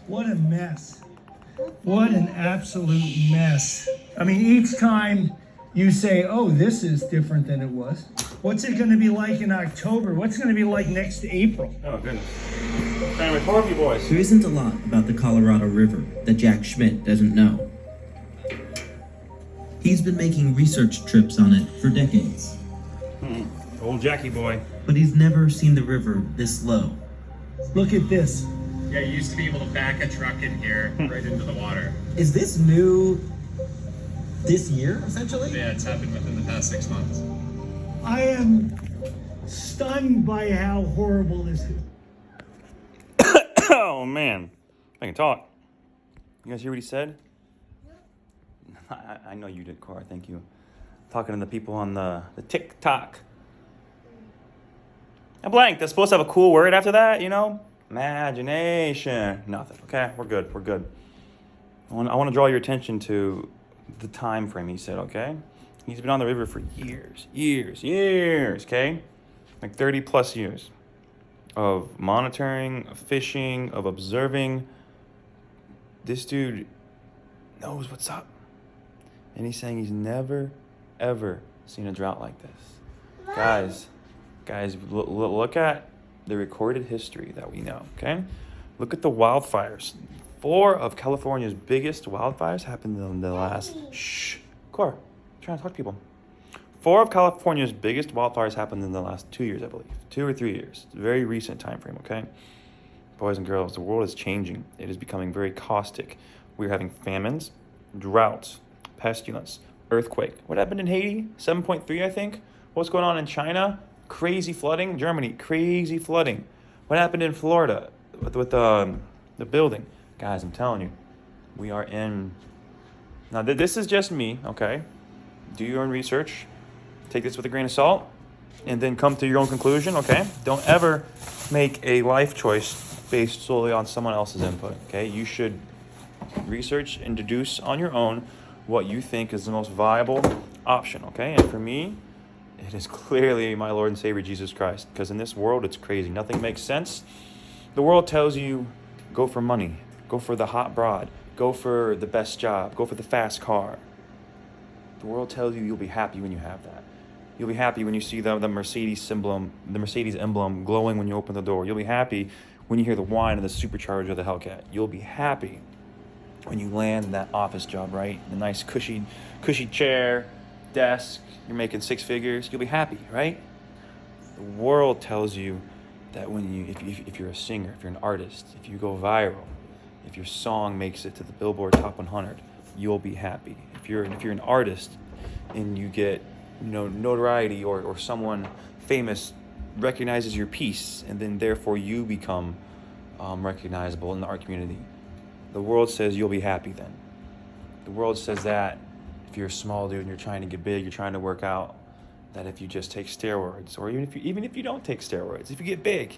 What a mess. What an absolute mess. I mean, each time you say, oh, this is different than it was. What's it going to be like in October? What's it going to be like next April? Oh, goodness. Trying to record you boys. There isn't a lot about the Colorado River that Jack Schmidt doesn't know. He's been making research trips on it for decades. Old Jackie boy. But he's never seen the river this low. Look at this. Yeah, you used to be able to back a truck in here right into the water. Is this new this year, essentially? Yeah, it's happened within the past 6 months. I am stunned by how horrible this is. Oh, man. I can talk. You guys hear what he said? I know you did, Cora. Thank you. Talking to the people on the TikTok. I blanked. That's supposed to have a cool word after that, you know? Imagination. Nothing. Okay, we're good. We're good. I want to draw your attention to the time frame, he said, okay? He's been on the river for years, okay? Like 30 plus years of monitoring, of fishing, of observing. This dude knows what's up. And he's saying he's never, ever seen a drought like this. Guys, look at the recorded history that we know, okay? Look at the wildfires. 4 of California's biggest wildfires happened in the last... Shh. Cora, I'm trying to talk to people. 4 of California's biggest wildfires happened in the last 2 years, I believe. 2 or 3 years. It's a very recent time frame, okay? Boys and girls, the world is changing. It is becoming very caustic. We're having famines, droughts, pestilence, earthquake. What happened in Haiti? 7.3, I think. What's going on in China? Crazy flooding. Germany, crazy flooding. What happened in Florida with the building? Guys, I'm telling you, we are in... Now, this is just me, okay? Do your own research. Take this with a grain of salt. And then come to your own conclusion, okay? Don't ever make a life choice based solely on someone else's input, okay? You should research and deduce on your own what you think is the most viable option, okay? And for me, it is clearly my Lord and Savior, Jesus Christ. Because in this world, it's crazy. Nothing makes sense. The world tells you, go for money. Go for the hot broad. Go for the best job. Go for the fast car. The world tells you you'll be happy when you have that. You'll be happy when you see the Mercedes emblem glowing when you open the door. You'll be happy when you hear the whine of the supercharger of the Hellcat. You'll be happy when you land that office job, right? The nice cushy chair, desk, you're making 6 figures. You'll be happy, right? The world tells you that if you're a singer, if you're an artist, if you go viral, if your song makes it to the Billboard Top 100, you'll be happy. If you're an artist and you get notoriety or someone famous recognizes your piece and then therefore you become recognizable in the art community, the world says you'll be happy then. The world says that if you're a small dude and you're trying to get big, you're trying to work out, that if you just take steroids, or even if you don't take steroids, if you get big,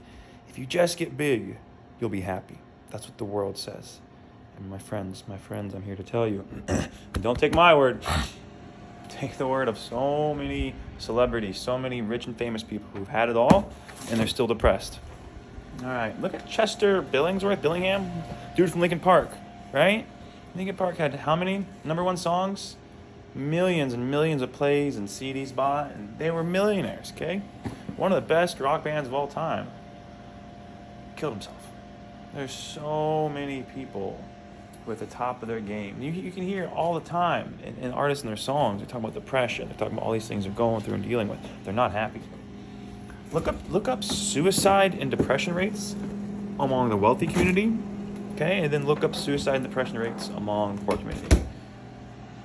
if you just get big, you'll be happy. That's what the world says. And my friends, I'm here to tell you, and don't take my word, take the word of so many celebrities, so many rich and famous people who've had it all, and they're still depressed. All right, look at Chester Billingham, dude from Linkin Park, right? Linkin Park had how many #1 songs? Millions and millions of plays and CDs bought, and they were millionaires, okay? One of the best rock bands of all time. Killed himself. There's so many people who are at the top of their game. You can hear all the time in artists and their songs. They're talking about depression. They're talking about all these things they're going through and dealing with. They're not happy. Look up suicide and depression rates among the wealthy community, okay? And then look up suicide and depression rates among the poor community.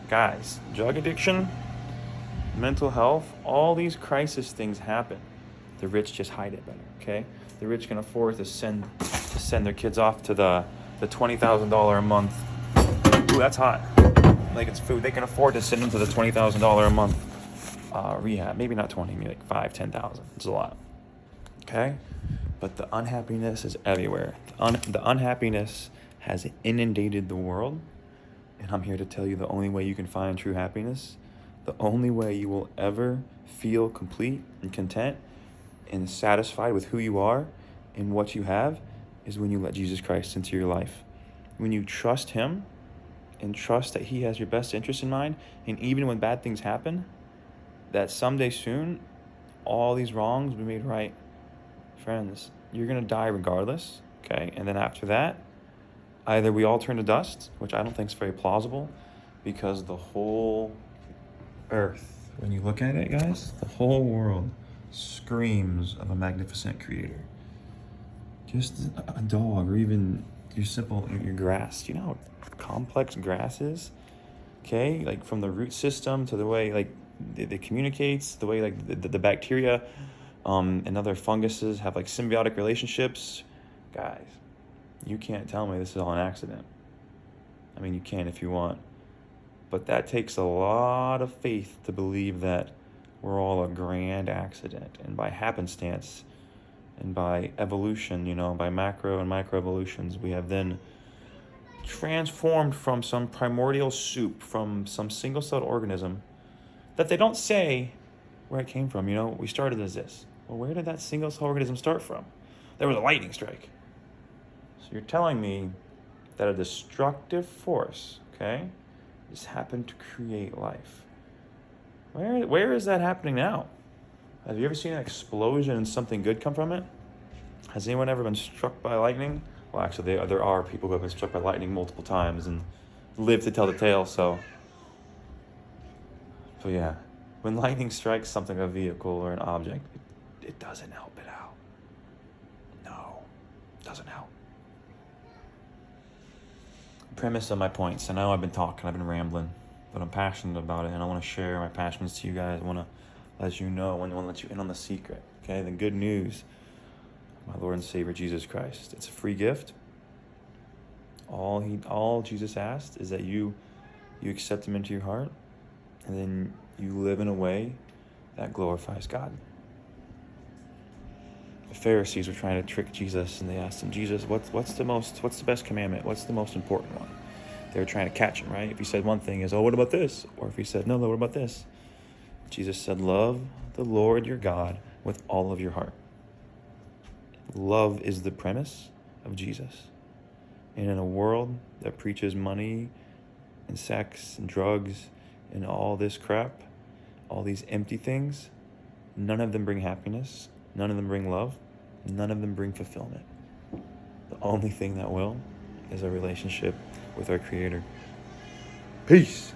Guys, drug addiction, mental health, all these crisis things happen. The rich just hide it better, okay? The rich can afford to send their kids off to the $20,000 a month. Ooh, that's hot. Like it's food. They can afford to send them to the $20,000 a month rehab. Maybe not 20, maybe like 5, 10,000. It's a lot. Okay? But the unhappiness is everywhere. The unhappiness has inundated the world. And I'm here to tell you the only way you can find true happiness, the only way you will ever feel complete and content and satisfied with who you are and what you have is when you let Jesus Christ into your life. When you trust him and trust that he has your best interest in mind, and even when bad things happen, that someday soon, all these wrongs will be made right. Friends, you're going to die regardless, okay? And then after that, either we all turn to dust, which I don't think is very plausible, because the whole earth, when you look at it, guys, the whole world screams of a magnificent creator. Just a dog, or even your grass. You know how complex grass is? Okay, like from the root system to the way like it communicates, the way like the bacteria and other funguses have like symbiotic relationships. Guys, you can't tell me this is all an accident. I mean, you can if you want, but that takes a lot of faith to believe that we're all a grand accident, and by happenstance and by evolution, you know, by macro and micro evolutions, we have then transformed from some primordial soup, from some single-celled organism that they don't say where it came from. You know, we started as this. Well, where did that single-cell organism start from? There was a lightning strike. So you're telling me that a destructive force, okay, just happened to create life. Where is that happening now? Have you ever seen an explosion and something good come from it? Has anyone ever been struck by lightning? Well, actually, there are people who have been struck by lightning multiple times and live to tell the tale, so yeah. When lightning strikes something, a vehicle or an object, it doesn't help it out. No, it doesn't help. Premise of my points. I know I've been talking, I've been rambling, but I'm passionate about it, and I want to share my passions to you guys. I want to let you know, I want to let you in on the secret, okay? The good news of my Lord and Savior, Jesus Christ. It's a free gift. All Jesus asked is that you accept him into your heart, and then you live in a way that glorifies God. The Pharisees were trying to trick Jesus, and they asked him, Jesus, what's the best commandment? What's the most important one? They were trying to catch him, right? If he said one thing, is, oh, what about this? Or if he said, no, what about this? Jesus said, love the Lord your God with all of your heart. Love is the premise of Jesus. And in a world that preaches money and sex and drugs and all this crap, all these empty things, none of them bring happiness, none of them bring love, none of them bring fulfillment. The only thing that will is a relationship with our Creator. Peace.